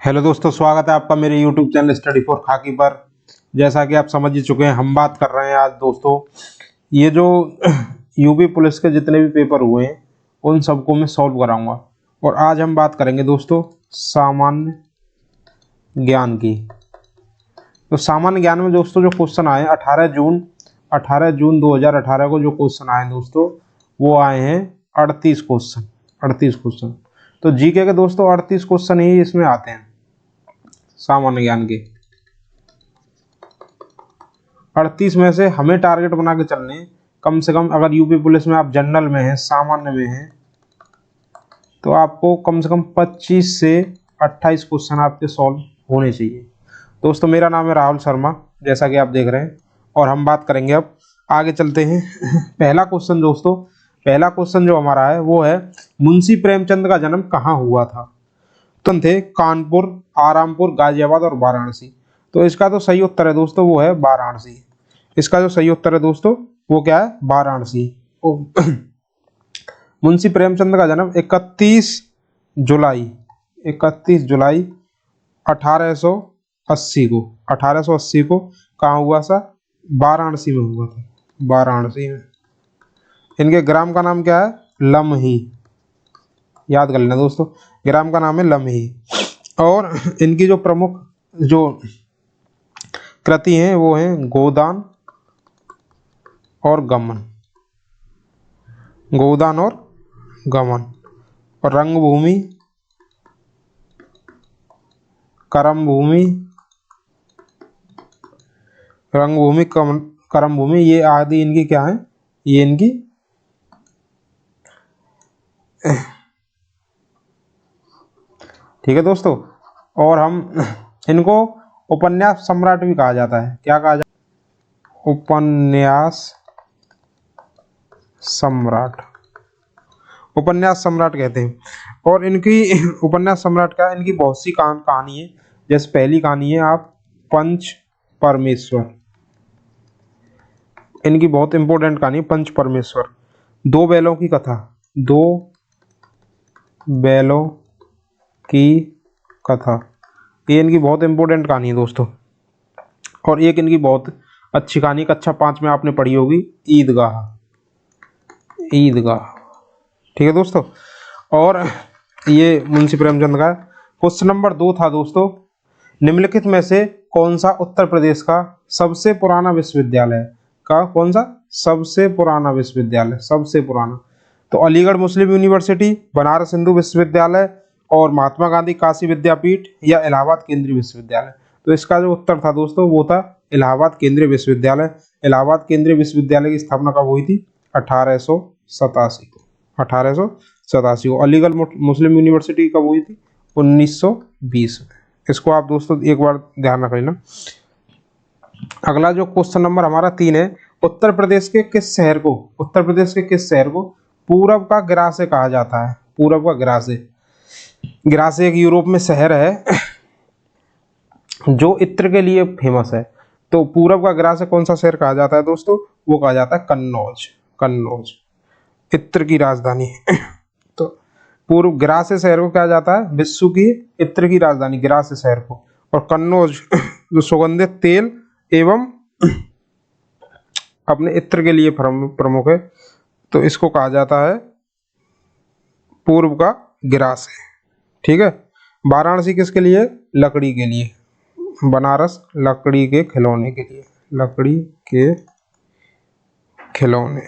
Hello दोस्तों, स्वागत है आपका मेरे यूट्यूब चैनल स्टडी फॉर खाकी पर। जैसा कि आप समझ ही चुके हैं, हम बात कर रहे हैं आज दोस्तों ये जो यूपी पुलिस के जितने भी पेपर हुए हैं उन सबको मैं सॉल्व कराऊंगा। और आज हम बात करेंगे दोस्तों सामान्य ज्ञान की। तो सामान्य ज्ञान में दोस्तों जो क्वेश्चन आए 18 जून 2018 को जो क्वेश्चन आए दोस्तों वो आए हैं 38 क्वेश्चन। तो जीके के दोस्तों 38 क्वेश्चन ही इसमें आते हैं सामान्य ज्ञान के। 38 में से हमें टारगेट बना के चलने कम से कम, अगर यूपी पुलिस में आप जनरल में हैं, सामान्य में हैं, तो आपको कम से कम 25 से 28 क्वेश्चन आपके सॉल्व होने चाहिए। दोस्तों मेरा नाम है राहुल शर्मा, जैसा कि आप देख रहे हैं, और हम बात करेंगे अब आगे चलते हैं। पहला क्वेश्चन दोस्तों, पहला क्वेश्चन जो हमारा है वो है मुंशी प्रेमचंद का जन्म कहाँ हुआ था। तो थे कानपुर, आरामपुर, गाजियाबाद और वाराणसी। तो इसका तो सही उत्तर है दोस्तों वो है वाराणसी। इसका जो सही उत्तर है दोस्तों वो क्या है, वाराणसी। मुंशी प्रेमचंद का जन्म 31 जुलाई 1880 को कहाँ हुआ था, वाराणसी में हुआ था, वाराणसी में। इनके ग्राम का नाम क्या है, लमही, याद कर लेना दोस्तों, ग्राम का नाम है लमही। और इनकी जो प्रमुख जो कृति हैं वो हैं गोदान और गमन, गोदान और गमन, और रंगभूमि, करमभूमि, रंगभूमि, करमभूमि, ये आदि इनकी क्या है, ये इनकी ठीक है दोस्तों। और हम इनको उपन्यास सम्राट भी कहा जाता है। क्या कहा जाता है, उपन्यास सम्राट, उपन्यास सम्राट कहते हैं। और इनकी उपन्यास सम्राट का इनकी बहुत सी कहानी है। जैसे पहली कहानी है आप पंच परमेश्वर, इनकी बहुत इंपॉर्टेंट कहानी है पंच परमेश्वर। दो बैलों की कथा, दो बैलों की कथा, ये इनकी बहुत इंपॉर्टेंट कहानी है दोस्तों। और एक इनकी बहुत अच्छी कहानी, कक्षा 5 में आपने पढ़ी होगी, ईदगाह, ईदगाह, ठीक है दोस्तों। और ये मुंशी प्रेमचंद का। क्वेश्चन नंबर 2 था दोस्तों, निम्नलिखित में से कौन सा उत्तर प्रदेश का सबसे पुराना विश्वविद्यालय का, कौन सा सबसे पुराना विश्वविद्यालय, सबसे पुराना। तो अलीगढ़ मुस्लिम यूनिवर्सिटी, बनारस हिंदू विश्वविद्यालय, और महात्मा गांधी काशी विद्यापीठ, या इलाहाबाद केंद्रीय विश्वविद्यालय। तो इसका जो उत्तर था दोस्तों वो था इलाहाबाद केंद्रीय विश्वविद्यालय। इलाहाबाद केंद्रीय विश्वविद्यालय की स्थापना कब हुई थी, 1887 को, 1887 को। अलीगढ़ मुस्लिम यूनिवर्सिटी कब हुई थी, 1920 में। इसको आप दोस्तों एक बार ध्यान रख लेना। अगला जो क्वेश्चन नंबर हमारा 3 है, उत्तर प्रदेश के किस शहर को, उत्तर प्रदेश के किस शहर को पूरब का ग्रासे कहा जाता है, पूरब का ग्रासे। ग्रासे एक यूरोप में शहर है जो इत्र के लिए फेमस है। तो पूरब का ग्रासे कौन सा शहर कहा जाता है दोस्तों, वो कहा जाता है कन्नौज, कन्नौज इत्र की राजधानी। तो पूर्व ग्रासे शहर को कहा जाता है विश्व की इत्र की राजधानी, ग्रासे शहर को। और कन्नौज जो सुगंधित तेल एवं अपने इत्र के लिए प्रमुख है, तो इसको कहा जाता है पूर्व का ग्रासे, ठीक है। वाराणसी किसके लिए, लकड़ी के लिए, बनारस लकड़ी के खिलौने के लिए, लकड़ी के खिलौने,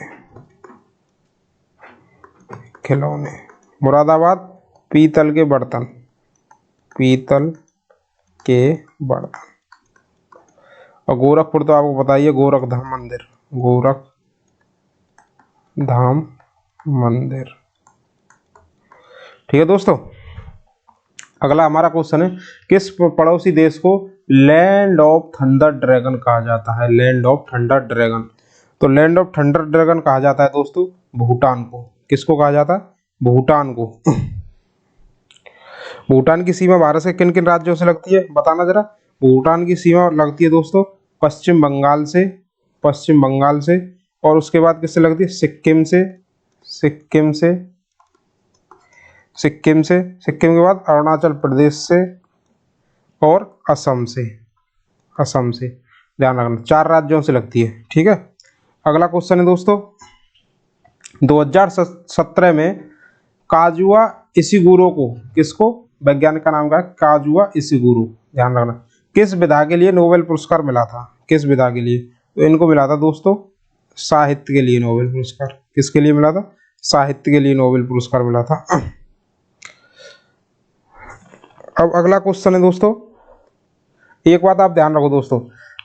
खिलौने। मुरादाबाद पीतल के बर्तन, पीतल के बर्तन। और गोरखपुर तो आपको बताइए गोरखधाम मंदिर, गोरखधाम मंदिर, ठीक है दोस्तों। अगला हमारा क्वेश्चन है, किस पड़ोसी देश को लैंड ऑफ थंडर ड्रैगन कहा जाता है, लैंड ऑफ थंडर ड्रैगन। तो लैंड ऑफ थंडर ड्रैगन कहा जाता है दोस्तों भूटान को। किसको कहा जाता है, भूटान को। भूटान की सीमा भारत से किन किन राज्यों से लगती है, बताना जरा। भूटान की सीमा लगती है दोस्तों पश्चिम बंगाल से, पश्चिम बंगाल से, और उसके बाद किससे लगती है, सिक्किम से, सिक्किम से, सिक्किम से, सिक्किम के बाद अरुणाचल प्रदेश से, और असम से, असम से ध्यान रखना, 4 राज्यों से लगती है। ठीक है, अगला क्वेश्चन है दोस्तों, 2017 में काजुआ इशिगुरो को, किसको, वैज्ञानिक का नाम क्या है, काजुआ इशिगुरो, ध्यान रखना, किस विधा के लिए नोबेल पुरस्कार मिला था, किस विधा के लिए, तो इनको मिला था दोस्तों साहित्य के लिए नोबेल पुरस्कार। किसके लिए मिला था, साहित्य के लिए नोबेल पुरस्कार मिला था। अब अगला क्वेश्चन है दोस्तों, एक बात आप ध्यान रखो दोस्तों,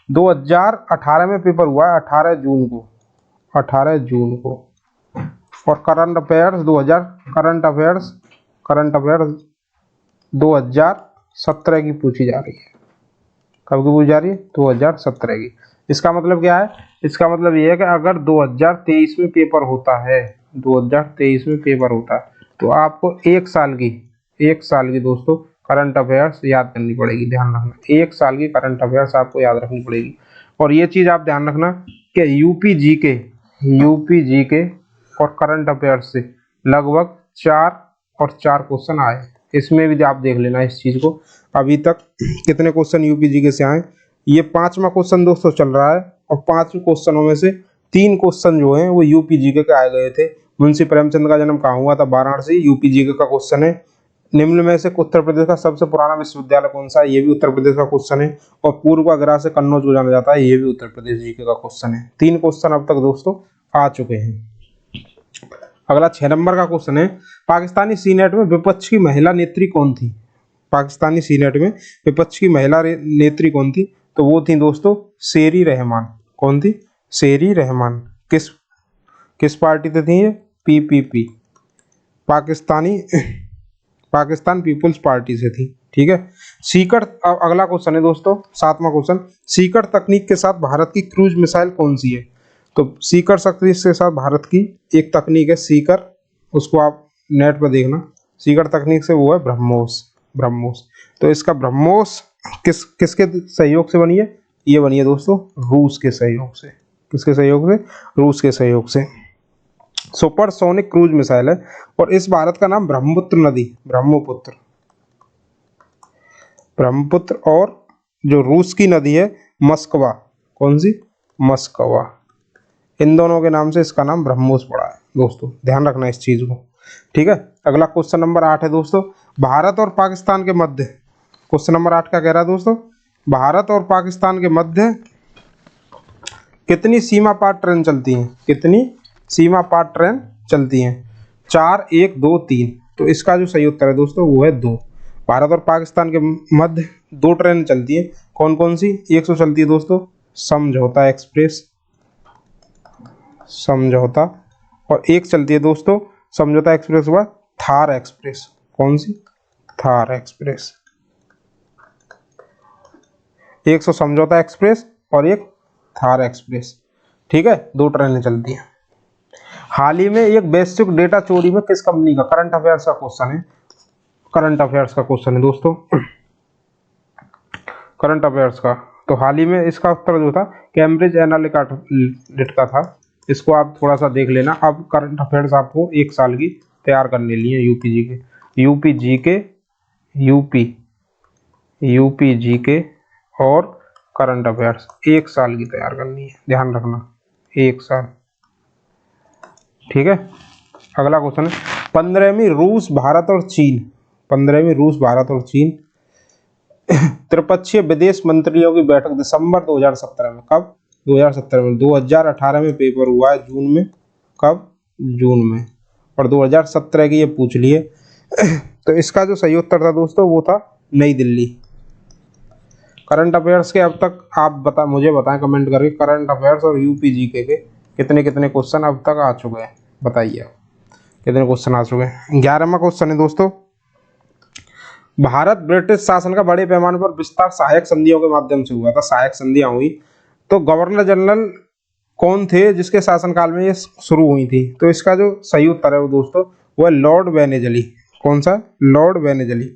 2018 में पेपर हुआ है 18 जून को, 18 जून को, और करंट अफेयर्स 2000, करंट अफेयर्स 2017 की पूछी जा रही है। कब की पूछी जा रही है, 2017 की। इसका मतलब क्या है, इसका मतलब ये है कि अगर 2023 में पेपर होता है, 2023 में पेपर होता है, तो आपको एक साल की दोस्तों करंट अफेयर्स याद करनी पड़ेगी। ध्यान रखना, एक साल की करंट अफेयर्स आपको याद रखनी पड़ेगी। और ये चीज आप ध्यान रखना कि यूपी जीके और करंट अफेयर्स से लगभग 4 क्वेश्चन आए। इसमें भी आप देख लेना इस चीज को, अभी तक कितने क्वेश्चन यूपी जीके से आए। ये 5वां क्वेश्चन दोस्तों चल रहा है, और 5 क्वेश्चनों में से 3 क्वेश्चन जो हैं वो यूपी जीके के आए गए थे। मुंशी प्रेमचंद का जन्म कहाँ हुआ था, वाराणसी, यूपी जीके का क्वेश्चन है। निम्न में से उत्तर प्रदेश का सबसे पुराना विश्वविद्यालय कौन सा है, ये भी उत्तर प्रदेश का क्वेश्चन है। और पूर्वाग्रह से कन्नौज को जाना जाता है, ये भी उत्तर प्रदेश जीके का क्वेश्चन है। 3 क्वेश्चन अब तक दोस्तों आ चुके हैं। अगला 6 नंबर का क्वेश्चन है, पाकिस्तानी सीनेट में विपक्ष की महिला नेत्री कौन थी, पाकिस्तानी सीनेट में विपक्ष की महिला नेत्री कौन थी, तो वो थी दोस्तों शेरी रहमान। कौन थी, शेरी रहमान। किस किस पार्टी से थी ये, पीपीपी, पाकिस्तान पीपुल्स पार्टी से थी। ठीक है, सीकर, अगला क्वेश्चन है दोस्तों 7वां क्वेश्चन, सीकर तकनीक के साथ भारत की क्रूज मिसाइल कौन सी है, तो सीकर तकनीक के साथ भारत की एक तकनीक है सीकर, उसको आप नेट पर देखना, सीकर तकनीक से वो है ब्रह्मोस। तो इसका ब्रह्मोस किसके सहयोग से बनी है, ये बनी है दोस्तों रूस के सहयोग से। किसके सहयोग से, रूस के सहयोग से। सुपरसोनिक क्रूज मिसाइल है, और इस भारत का नाम ब्रह्मपुत्र, और जो रूस की नदी है मस्कवा, कौन सी, मस्कवा, इन दोनों के नाम से इसका नाम ब्रह्मोस पड़ा है दोस्तों, ध्यान रखना इस चीज को। ठीक है, अगला क्वेश्चन नंबर 8 है दोस्तों, भारत और पाकिस्तान के मध्य, क्वेश्चन नंबर 8 क्या कह रहा है दोस्तों, भारत और पाकिस्तान के मध्य कितनी सीमा पार ट्रेन चलती हैं, कितनी सीमा पार ट्रेन चलती हैं, 4, 1, 2, 3। तो इसका जो सही उत्तर है दोस्तों वो है 2। भारत और पाकिस्तान के मध्य 2 ट्रेन चलती है। कौन कौन सी, एक सौ चलती है दोस्तों समझौता एक्सप्रेस, समझौता, और एक चलती है दोस्तों समझौता एक्सप्रेस के बाद थार एक्सप्रेस। कौन सी, थार एक्सप्रेस। एक सौ समझौता एक्सप्रेस और एक थार एक्सप्रेस। ठीक है, 2 ट्रेनें चलती हैं। हाल ही में एक वैश्विक डेटा चोरी में किस कंपनी का, करंट अफेयर्स का क्वेश्चन है, करंट अफेयर्स का क्वेश्चन है दोस्तों, करंट अफेयर्स का। तो हाल ही में इसका उत्तर जो था कैम्ब्रिज एनालिटिका था, इसको आप थोड़ा सा देख लेना। अब करंट अफेयर्स आपको 1 साल की तैयार करने लिए यूपी जीके और करंट अफेयर्स 1 साल की तैयार करनी है, ध्यान रखना 1 साल। ठीक है, अगला क्वेश्चन है 15वीं रूस भारत और चीन त्रिपक्षीय विदेश मंत्रियों की बैठक दिसंबर 2017 में, कब, 2017 में, 2018 में पेपर हुआ है जून में, कब, जून में, और 2017 की ये पूछ लिए। तो इसका जो सही उत्तर था दोस्तों वो था नई दिल्ली। करंट अफेयर्स के अब तक आप मुझे बताएं कमेंट करके, करंट अफेयर्स और यूपी जीके के कितने कितने क्वेश्चन अब तक आ चुके हैं, बताइए कितने क्वेश्चन आ चुके हैं। 11वां क्वेश्चन है दोस्तों, भारत ब्रिटिश शासन का बड़े पैमाने पर विस्तार सहायक संधियों के माध्यम से हुआ था, सहायक संधियां हुई। तो गवर्नर जनरल कौन थे जिसके शासनकाल में ये शुरू हुई थी, तो इसका जो सही उत्तर है वो दोस्तों वो है लॉर्ड वेनेजली। कौन सा, लॉर्ड वेनेजली।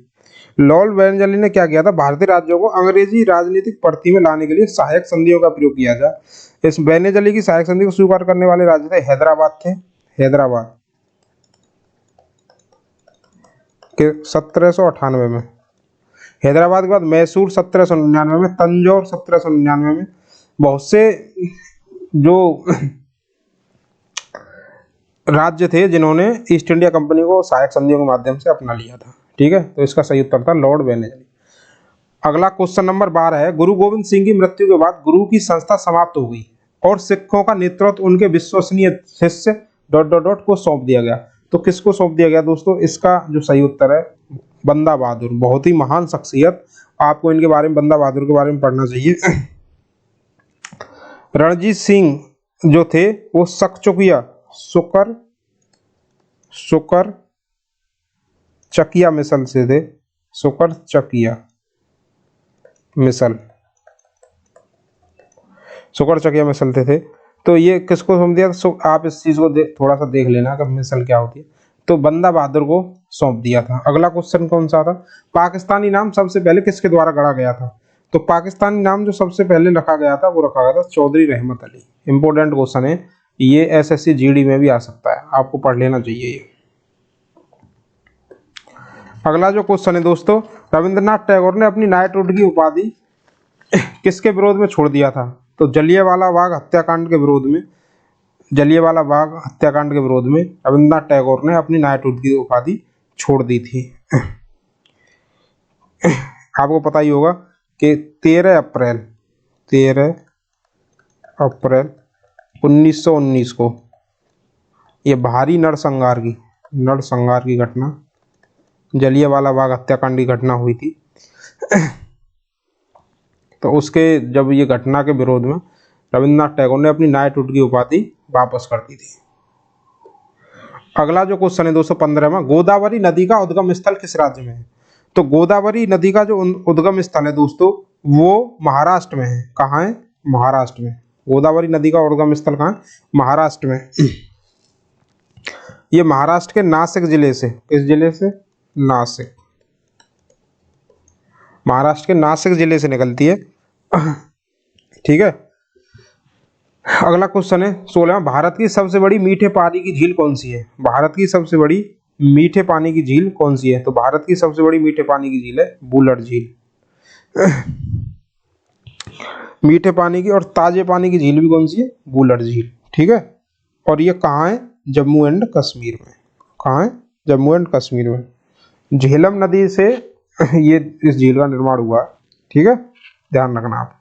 लॉर्ड वेनेजली ने क्या किया था, भारतीय राज्यों को अंग्रेजी राजनीतिक पड़ती में लाने के लिए सहायक संधियों का प्रयोग किया था। इस वेनेजली की सहायक संधि को स्वीकार करने वाले राज्य थे हैदराबाद के 1798 में, हैदराबाद के बाद मैसूर 1799 में, तंजौर 1799 में। बहुत से जो राज्य थे जिन्होंने ईस्ट इंडिया कंपनी को सहायक संधियों के माध्यम से अपना लिया था। ठीक है, तो इसका सही उत्तर था लॉर्ड वेनेजली। अगला क्वेश्चन नंबर 12 है, गुरु गोविंद सिंह की मृत्यु के बाद गुरु की संस्था समाप्त हो गई और सिखों का नेतृत्व उनके विश्वसनीय शिष्य ... को सौंप दिया गया। तो किसको सौंप दिया गया दोस्तों? इसका जो सही उत्तर है बंदा बहादुर, बहुत ही महान शख्सियत। आपको इनके बारे में, बंदा बहादुर के बारे में पढ़ना चाहिए। रणजीत सिंह जो थे वो शुकर चकिया मिसल से थे, शुकर चकिया मिसल थे। तो ये किसको सौंप दिया? तो आप इस चीज को थोड़ा सा देख लेना कि मिसल क्या होती है। तो बंदा बहादुर को सौंप दिया था। अगला क्वेश्चन कौन सा था? पाकिस्तानी नाम सबसे पहले किसके द्वारा गढ़ा गया था? तो पाकिस्तानी नाम जो सबसे पहले रखा गया था वो रखा गया था चौधरी रहमत अली। इंपॉर्टेंट क्वेश्चन है ये, एसएससी जीडी में भी आ सकता है, आपको पढ़ लेना चाहिए ये। अगला जो क्वेश्चन है दोस्तों, रविंद्रनाथ टैगोर ने अपनी नाइटहुड की उपाधि किसके विरोध में छोड़ दिया था? तो जलियांवाला बाग हत्याकांड के विरोध में, रविंद्रनाथ टैगोर ने अपनी नाइटहुड की उपाधि छोड़ दी थी। आपको पता ही होगा कि 13 अप्रैल 1919 को ये भारी नरसंहार की घटना, जलियांवाला बाग हत्याकांड की घटना हुई थी। तो उसके जब ये घटना के विरोध में रविंद्रनाथ टैगोर ने अपनी नाइटहुड की उपाधि वापस कर दी थी। अगला जो क्वेश्चन है 215वां, गोदावरी नदी का उद्गम स्थल किस राज्य में है? तो गोदावरी नदी का जो उद्गम स्थल है दोस्तों वो महाराष्ट्र में है। कहाँ है? महाराष्ट्र में। गोदावरी नदी का उद्गम स्थल कहाँ है? महाराष्ट्र में। ये महाराष्ट्र के नासिक जिले से, किस जिले से? नासिक। महाराष्ट्र के नासिक जिले से निकलती है। ठीक है। अगला क्वेश्चन है 16वां, भारत की सबसे बड़ी मीठे पानी की झील कौन सी है? भारत की सबसे बड़ी मीठे पानी की झील कौन सी है? तो भारत की सबसे बड़ी मीठे पानी की झील है बुलर झील। मीठे पानी की और ताजे पानी की झील भी कौन सी है? बुलर झील। ठीक है। और ये कहाँ है? जम्मू एंड कश्मीर में। कहाँ है? जम्मू एंड कश्मीर में। झेलम नदी से ये इस झील का निर्माण हुआ है। ठीक है, ध्यान रखना आप।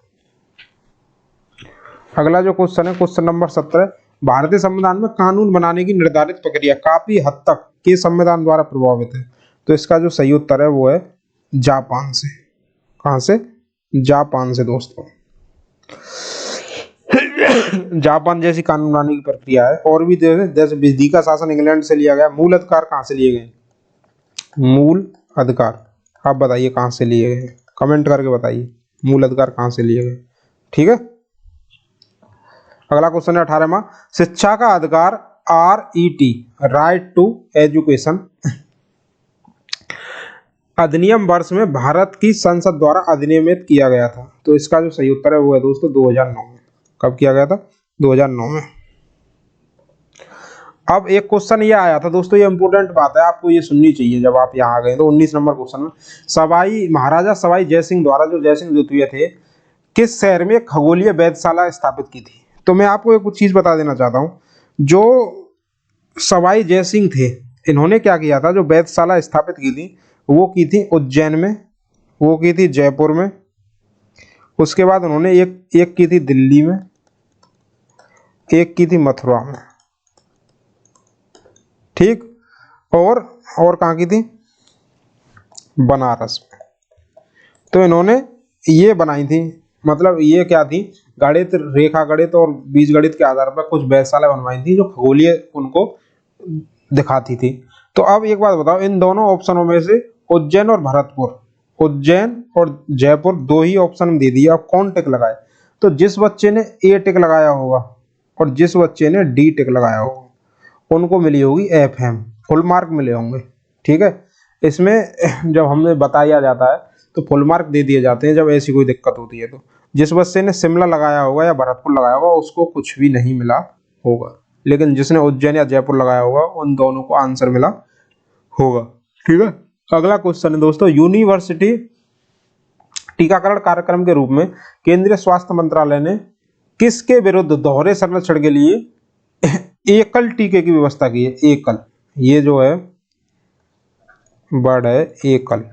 अगला जो क्वेश्चन है क्वेश्चन नंबर 17, भारतीय संविधान में कानून बनाने की निर्धारित प्रक्रिया काफी हद तक के संविधान द्वारा प्रभावित है। तो इसका जो सही उत्तर है वो है जापान से। कहां से? जापान से दोस्तों। जापान जैसी कानून बनाने की प्रक्रिया है। और भी देश, विधि का शासन इंग्लैंड से लिया गया। मूल अधिकार कहां से लिए गए? मूल अधिकार आप बताइए कहां से लिए गए, कमेंट करके बताइए मूल अधिकार कहां से लिए गए। ठीक है। अगला क्वेश्चन है 18वां, शिक्षा का अधिकार RET, राइट टू एजुकेशन, अधिनियम वर्ष में भारत की संसद द्वारा अधिनियमित किया गया था। तो इसका जो सही उत्तर है वो है दोस्तों 2009 में। कब किया गया था? 2009 में। अब एक क्वेश्चन ये आया था दोस्तों, ये इंपोर्टेंट बात है, आपको ये सुननी चाहिए जब आप यहाँ आ गए। तो 19 नंबर क्वेश्चन में, महाराजा सवाई जयसिंह द्वारा, जो जयसिंह द्वितीय थे, किस शहर में खगोलीय वेधशाला स्थापित की थी? तो मैं आपको एक चीज बता देना चाहता हूँ, जो सवाई जयसिंह थे इन्होंने क्या किया था, जो वेधशाला स्थापित की थी वो की थी उज्जैन में, वो की थी जयपुर में, उसके बाद उन्होंने एक की थी दिल्ली में, एक की थी मथुरा में। ठीक। और कहाँ की थी? बनारस में। तो इन्होंने ये बनाई थी, मतलब ये क्या थी, गणित, रेखा गणित और बीज गणित के आधार पर कुछ वेधशाला बनवाई थी जो खगोलीय उनको दिखाती थी। तो अब एक बात बताओ, इन दोनों ऑप्शनों में से उज्जैन और भरतपुर, उज्जैन और जयपुर दो ही ऑप्शन दे दिए, अब कौन टिक लगाए? तो जिस बच्चे ने ए टिक लगाया होगा और जिस बच्चे ने डी टिक लगाया होगा उनको मिली होगी FM, फुल मार्क मिले होंगे। ठीक है। इसमें जब हमें बताया जाता है तो फुल मार्क दे दिए जाते हैं जब ऐसी कोई दिक्कत होती है। तो जिस बच्चे ने शिमला लगाया होगा या भरतपुर लगाया होगा उसको कुछ भी नहीं मिला होगा, लेकिन जिसने उज्जैन या जयपुर लगाया होगा उन दोनों को आंसर मिला होगा। ठीक है। अगला क्वेश्चन है दोस्तों, यूनिवर्सिटी टीकाकरण कार्यक्रम के रूप में केंद्रीय स्वास्थ्य मंत्रालय ने किसके विरुद्ध दोहरे संरक्षण के लिए एकल टीके की व्यवस्था की है? एकल, ये जो है वर्ड है एकल,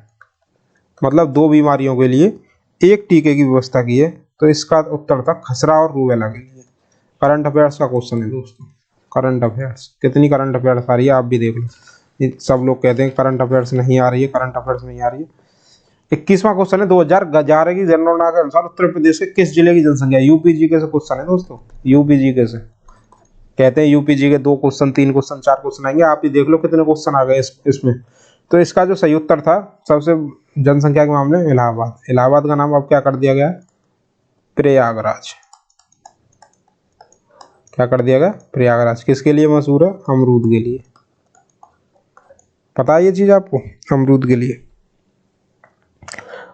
मतलब 2 बीमारियों के लिए एक टीके की व्यवस्था की है। तो इसका उत्तर था खसरा और रूबेला के लिए। करंट अफेयर्स का क्वेश्चन है दोस्तों, करंट अफेयर्स। कितनी करंट अफेयर्स आ रही है आप भी देख लो। सब लोग कहते हैं करंट अफेयर्स नहीं आ रही है, करंट अफेयर्स नहीं आ रही है। 21वां क्वेश्चन है, 2011 की जनगणना के अनुसार उत्तर प्रदेश के किस जिले की जनसंख्या? यूपी जीके से क्वेश्चन है दोस्तों, यूपी जीके से। कहते हैं UP GK 2 question, 3 question, 4 question आएंगे, आप ही देख लो कितने क्वेश्चन आ गए इसमें। तो इसका जो सही उत्तर था सबसे जनसंख्या के मामले में इलाहाबाद। इलाहाबाद का नाम अब क्या कर दिया गया? प्रयागराज। क्या कर दिया गया? प्रयागराज। किसके लिए मशहूर है? अमरूद के लिए। पता है ये चीज आपको? अमरूद के लिए।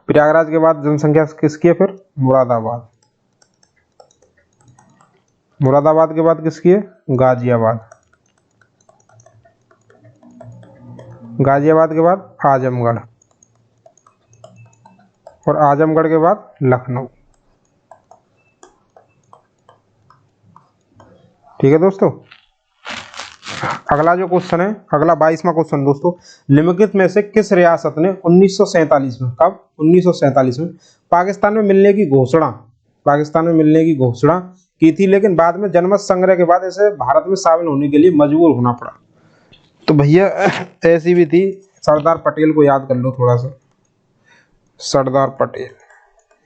प्रयागराज के बाद जनसंख्या किसकी है फिर? मुरादाबाद। मुरादाबाद के बाद किसकी है? गाजियाबाद। गाजियाबाद के बाद आजमगढ़, और आजमगढ़ के बाद लखनऊ। ठीक है दोस्तों। अगला जो क्वेश्चन है, अगला 22वां क्वेश्चन दोस्तों, निम्नलिखित में से किस रियासत ने 1947 में, कब? 1947 में पाकिस्तान में मिलने की घोषणा, पाकिस्तान में मिलने की घोषणा की थी, लेकिन बाद में जनमत संग्रह के बाद इसे भारत में शामिल होने के लिए मजबूर होना पड़ा? तो भैया ऐसी भी थी, सरदार पटेल को याद कर लो थोड़ा सा। सरदार पटेल,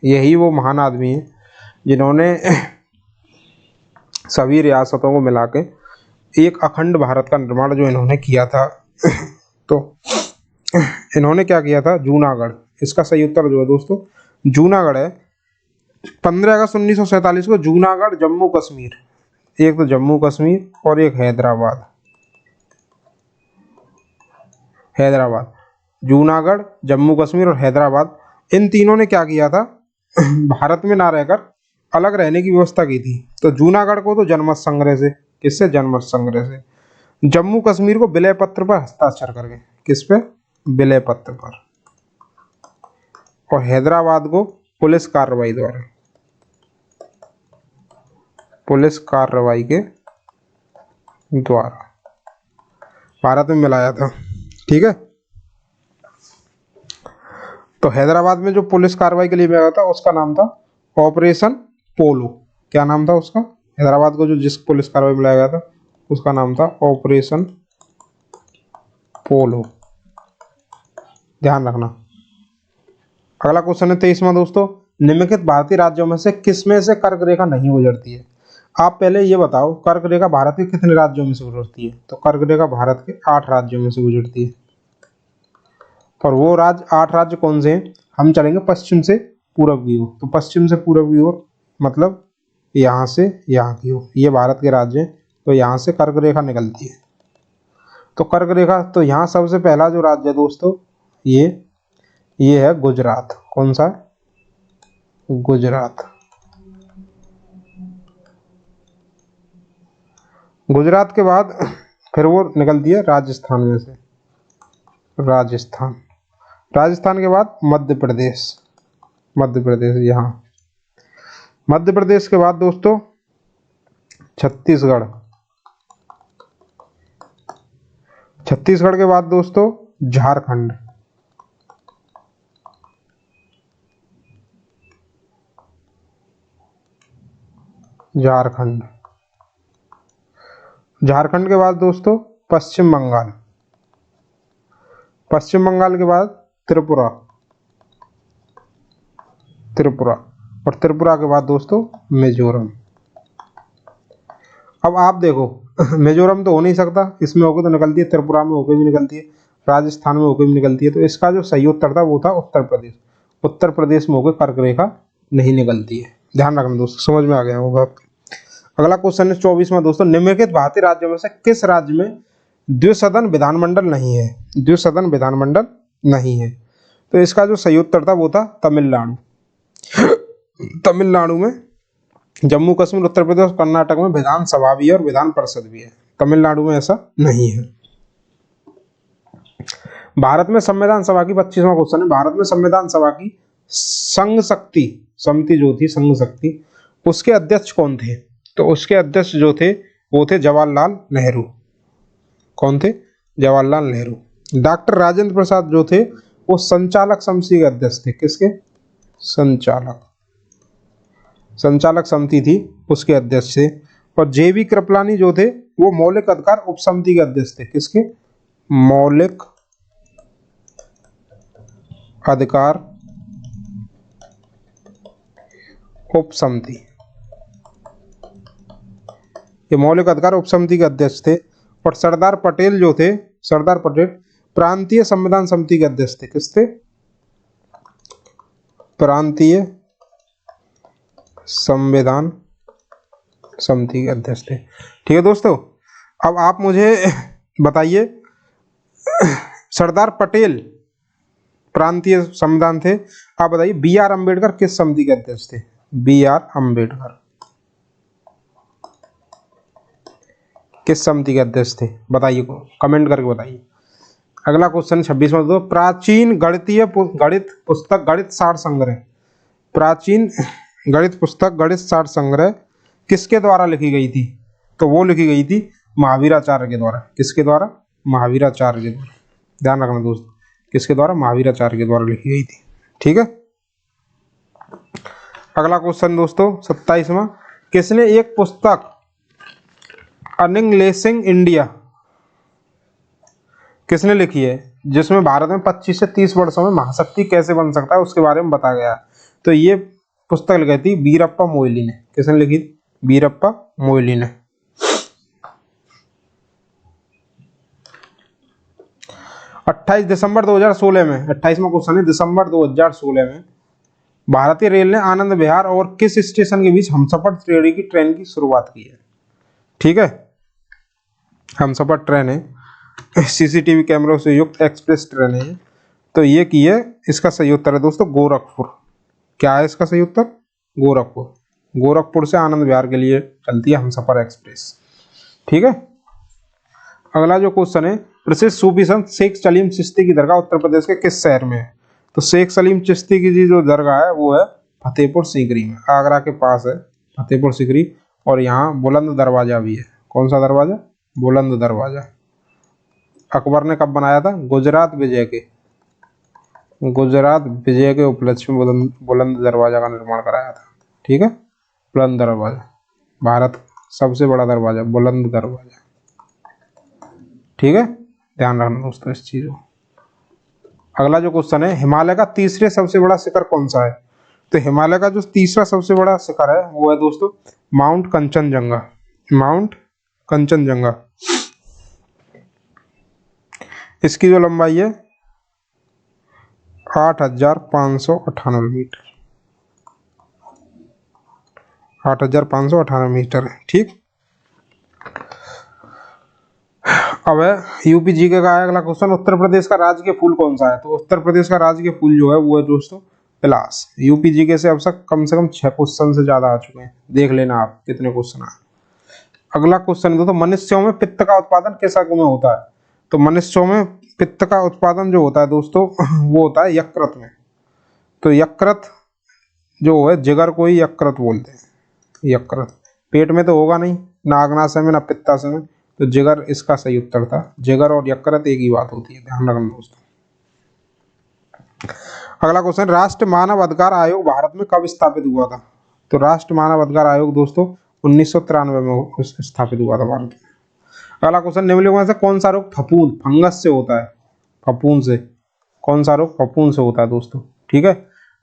यही वो महान आदमी है जिन्होंने सभी रियासतों को मिला के एक अखंड भारत का निर्माण जो इन्होंने किया था। तो इन्होंने क्या किया था? जूनागढ़। इसका सही उत्तर जो है दोस्तों जूनागढ़ है। 15 अगस्त 1947 को जूनागढ़, जम्मू कश्मीर, एक तो जम्मू कश्मीर और एक हैदराबाद। हैदराबाद, जूनागढ़, जम्मू कश्मीर और हैदराबाद, इन तीनों ने क्या किया था? भारत में ना रहकर अलग रहने की व्यवस्था की थी। तो जूनागढ़ को तो जनमत संग्रह से, किससे? जनमत संग्रह से। जम्मू कश्मीर को विलय पत्र पर हस्ताक्षर करके, किस पे? विलय पत्र पर। और हैदराबाद को पुलिस कार्रवाई द्वारा, पुलिस कार्रवाई के द्वारा भारत में मिलाया था। ठीक है। तो हैदराबाद में जो पुलिस कार्रवाई के लिए मिलाया था उसका नाम था ऑपरेशन पोलो। क्या नाम था उसका? हैदराबाद को जो जिस पुलिस कार्रवाई में लाया गया था उसका नाम था ऑपरेशन पोलो। ध्यान रखना। अगला क्वेश्चन है 23वां दोस्तों, निम्नलिखित भारतीय राज्यों में से किसमें से कर्क रेखा नहीं गुजरती है? आप पहले ये बताओ, कर्क रेखा भारत के कितने राज्यों में से गुजरती है? तो कर्क रेखा भारत के 8 राज्यों में से गुजरती है। और वो राज्य, 8 राज्य कौन से हैं? हम चलेंगे पश्चिम से पूरब की ओर। तो पश्चिम से पूरब की ओर मतलब यहाँ से यहाँ की ओर, ये भारत के राज्य हैं। तो यहाँ से कर्क रेखा निकलती है। तो कर्क रेखा, तो यहाँ सबसे पहला जो राज्य है दोस्तों ये है गुजरात। कौन सा? गुजरात। गुजरात के बाद फिर वो निकलती है राजस्थान में से, राजस्थान। राजस्थान के बाद मध्य प्रदेश, मध्य प्रदेश यहाँ। मध्य प्रदेश के बाद दोस्तों छत्तीसगढ़, छत्तीसगढ़ के बाद दोस्तों झारखंड, झारखंड। झारखंड के बाद दोस्तों पश्चिम बंगाल, पश्चिम बंगाल के बाद त्रिपुरा, त्रिपुरा, और त्रिपुरा के बाद दोस्तों मिजोरम। अब आप देखो मिजोरम तो हो नहीं सकता, इसमें होकर तो निकलती है, त्रिपुरा में होकर भी निकलती है, राजस्थान में होकर भी निकलती है। तो इसका जो सही उत्तर था वो था उत्तर प्रदेश। उत्तर प्रदेश में होकर कर्क रेखा नहीं निकलती है। ध्यान रखना दोस्तों, समझ में आ गया होगा आपके। अगला क्वेश्चन है 24वां दोस्तों, निम्नलिखित भारतीय राज्यों में से किस राज्य में द्विसदन विधानमंडल नहीं है? द्विसदन विधानमंडल नहीं है। तो इसका जो सही उत्तर था वो था तमिलनाडु। तमिलनाडु में, जम्मू कश्मीर, उत्तर प्रदेश, कर्नाटक में विधानसभा भी है और विधान परिषद भी है। तमिलनाडु में ऐसा नहीं है। भारत में संविधान सभा की 25वां क्वेश्चन है, भारत में संविधान सभा की संघ शक्ति समिति जो थी, संघ शक्ति, उसके अध्यक्ष कौन थे? तो उसके अध्यक्ष जो थे वो थे जवाहरलाल नेहरू। कौन थे? जवाहरलाल नेहरू। डॉक्टर राजेंद्र प्रसाद जो थे वो संचालक समिति के अध्यक्ष थे। किसके? संचालक समिति थी उसके अध्यक्ष थे। और जेबी कृपलानी जो थे वो मौलिक अधिकार उप समिति के अध्यक्ष थे। किसके? मौलिक अधिकार उप समिति, ये मौलिक अधिकार उप समिति के अध्यक्ष थे। और सरदार पटेल जो थे, सरदार पटेल प्रांतीय संविधान समिति के अध्यक्ष थे। किस थे? प्रांतीय संविधान समिति के अध्यक्ष थे। ठीक है दोस्तों, अब आप मुझे बताइए, सरदार पटेल प्रांतीय संविधान थे, आप बताइए बी आर अम्बेडकर किस समिति के अध्यक्ष थे? बी आर अम्बेडकर किस समिति के अध्यक्ष थे? बताइए, कमेंट करके बताइए। अगला क्वेश्चन 26वां दो, प्राचीन गणित पुस्तक गणित सार संग्रह, प्राचीन गणित पुस्तक गणित सार संग्रह किसके द्वारा लिखी गई थी? तो वो लिखी गई थी महावीराचार्य के द्वारा। किसके द्वारा? महावीराचार्य के द्वारा। ध्यान रखना दोस्तों, किसके द्वारा? महावीराचार्य के द्वारा लिखी गई थी। ठीक है। अगला क्वेश्चन दोस्तों 27वां, किसने एक पुस्तक अनिंग्लिशिंग इंडिया किसने लिखी है जिसमें भारत में 25 से 30 वर्षों में महाशक्ति कैसे बन सकता है उसके बारे में बताया गया? तो ये पुस्तक लिखी थी वीरप्पा मोइली ने। किसने लिखी थी? वीरप्पा मोइली ने। 28 दिसंबर 2016 में, 28वां क्वेश्चन है, दिसंबर 2016 में भारतीय रेल ने आनंद विहार और किस स्टेशन के बीच हमसफर श्रेणी की ट्रेन की शुरुआत की है? ठीक है, हमसफर ट्रेन है, सीसीटीवी कैमरों से युक्त एक्सप्रेस ट्रेन है। तो ये की है, इसका सही उत्तर है दोस्तों गोरखपुर। क्या है इसका सही उत्तर? गोरखपुर। गोरखपुर से आनंद विहार के लिए चलती है हमसफर एक्सप्रेस। ठीक है। अगला जो क्वेश्चन है, प्रसिद्ध सूफी संत शेख सलीम चिश्ती की दरगाह उत्तर प्रदेश के किस शहर में है? तो शेख सलीम चिश्ती की जो दरगाह है वो है फतेहपुर सीकरी में, आगरा के पास है फतेहपुर सीकरी। और यहाँ बुलंद दरवाजा भी है। कौन सा दरवाजा? बुलंद दरवाजा। अकबर ने कब बनाया था? गुजरात विजय के उपलक्ष्य में बुलंद दरवाजा का निर्माण कराया था। ठीक है, बुलंद दरवाजा, भारत सबसे बड़ा दरवाजा, बुलंद दरवाजा। ठीक है, ध्यान रखना दोस्तों इस चीज को। अगला जो क्वेश्चन है, हिमालय का तीसरे सबसे बड़ा शिखर कौन सा है? तो हिमालय का जो तीसरा सबसे बड़ा शिखर है वो है दोस्तों माउंट कंचनजंगा। माउंट कंचनजंगा, इसकी जो लंबाई है 8,598 मीटर, 8,598 मीटर है। ठीक, अब है यूपी जीके का अगला क्वेश्चन, उत्तर प्रदेश का राजकीय फूल कौन सा है? तो उत्तर प्रदेश का राजकीय फूल जो है वो है दोस्तों पलाश। यूपी जीके से अब तक कम से कम 6 क्वेश्चन से ज्यादा आ चुके हैं, देख लेना आप कितने क्वेश्चन आए। अगला क्वेश्चन दोस्तों, मनुष्यों में पित्त का उत्पादन किस अंग में होता है? तो मनुष्यों में पित्त का उत्पादन जो होता है दोस्तों वो होता है यकृत में। तो यकृत जो है, जिगर को ही यकृत बोलते हैं। यकृत पेट में तो होगा नहीं, ना अग्नाशय में ना पित्ताशय में, तो जिगर इसका सही उत्तर था। जिगर और यकृत एक ही बात होती है, ध्यान रखना दोस्तों। अगला क्वेश्चन, राष्ट्रीय मानव अधिकार आयोग भारत में कब स्थापित हुआ था? तो राष्ट्रीय मानव अधिकार आयोग दोस्तों 1993 में स्थापित हुआ था भारत में। अगला क्वेश्चन, निम्नलिखित में से कौन सा रोग फफूंद फंगस से होता है? फफूंद से, कौन सा रोग फफूंद से होता है दोस्तों? ठीक है,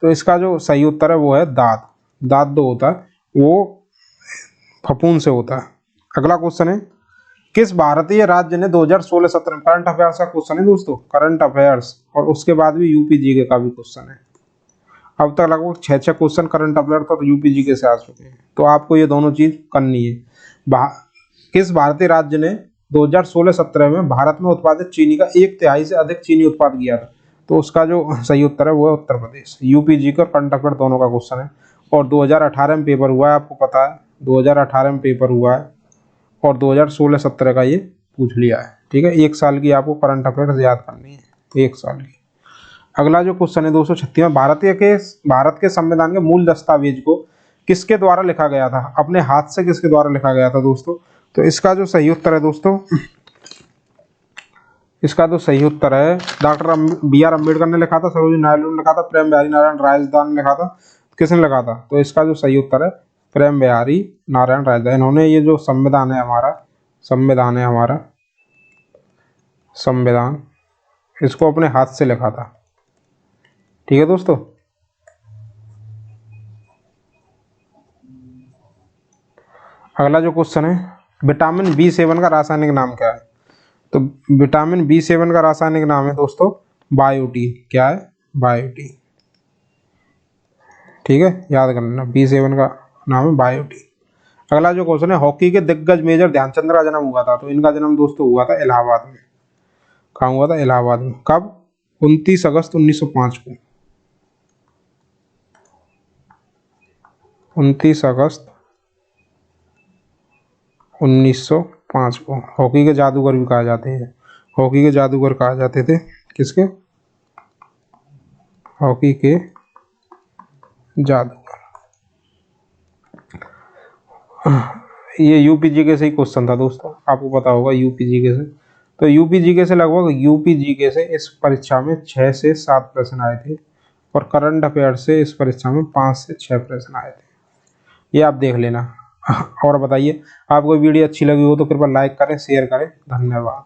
तो इसका जो सही उत्तर है वो है दाद। दाद जो होता है वो फफूंद से होता है। अगला क्वेश्चन है, किस भारतीय राज्य ने 2016-17 में, करंट अफेयर्स का क्वेश्चन है दोस्तों, करंट अफेयर्स, और उसके बाद भी यूपी जीके का भी क्वेश्चन है। अब तक लगभग 6 क्वेश्चन करंट अफेयर्स और यूपी जीके से आ चुके हैं, तो आपको ये दोनों चीज करनी है। किस भारतीय राज्य ने 2016-17 में भारत में उत्पादित चीनी का 1/3 से अधिक चीनी उत्पाद किया था? तो उसका जो सही उत्तर है वो है उत्तर प्रदेश। यूपी जीके और करंट अफेयर दोनों का क्वेश्चन है, और 2018 में पेपर हुआ है, आपको पता है 2018 में पेपर हुआ है, और 2016-17 का ये पूछ लिया है। ठीक है, 1 साल की आपको करंट अफेयर्स याद करनी है, 1 साल की। अगला जो क्वेश्चन है 236वां, भारत के संविधान के मूल दस्तावेज को किसके द्वारा लिखा गया था? अपने हाथ से किसके द्वारा लिखा गया था दोस्तों? तो इसका जो सही उत्तर है दोस्तों, इसका तो सही उत्तर है डॉक्टर बी.आर. अम्बेडकर ने लिखा था, सरोजिनी नायडू ने लिखा था, प्रेम बिहारी नारायण राजदान ने लिखा था, किसने लिखा था? तो इसका जो सही उत्तर है प्रेम बिहारी नारायण राजदान। इन्होंने ये जो संविधान है हमारा, संविधान, इसको अपने हाथ से लिखा था। ठीक है दोस्तों। अगला जो क्वेश्चन है, विटामिन B7 का रासायनिक नाम क्या है? तो विटामिन B7 का रासायनिक नाम है दोस्तों बायोटीन। क्या है? बायोटीन। ठीक है, याद कर लेना, B7 का नाम है बायोटीन। अगला जो क्वेश्चन है, हॉकी के दिग्गज मेजर ध्यानचंद का जन्म हुआ था, तो इनका जन्म दोस्तों हुआ था इलाहाबाद में। कहाँ हुआ था? इलाहाबाद में। कब? 29 अगस्त 1905 को। 29 अगस्त 1905 को। हॉकी के जादूगर भी कहा जाते हैं, हॉकी के जादूगर कहा जाते थे। किसके? हॉकी के जादूगर। ये यूपीजीके से ही क्वेश्चन था दोस्तों, आपको पता होगा यूपीजीके से। तो यूपीजीके से लगभग यूपीजीके से इस परीक्षा में 6 से 7 प्रश्न आए थे, और करंट अफेयर से इस परीक्षा में 5 से 6 प्रश्न आए थे। ये आप देख लेना। और बताइए, आपको वीडियो अच्छी लगी हो तो कृपया लाइक करें, शेयर करें। धन्यवाद।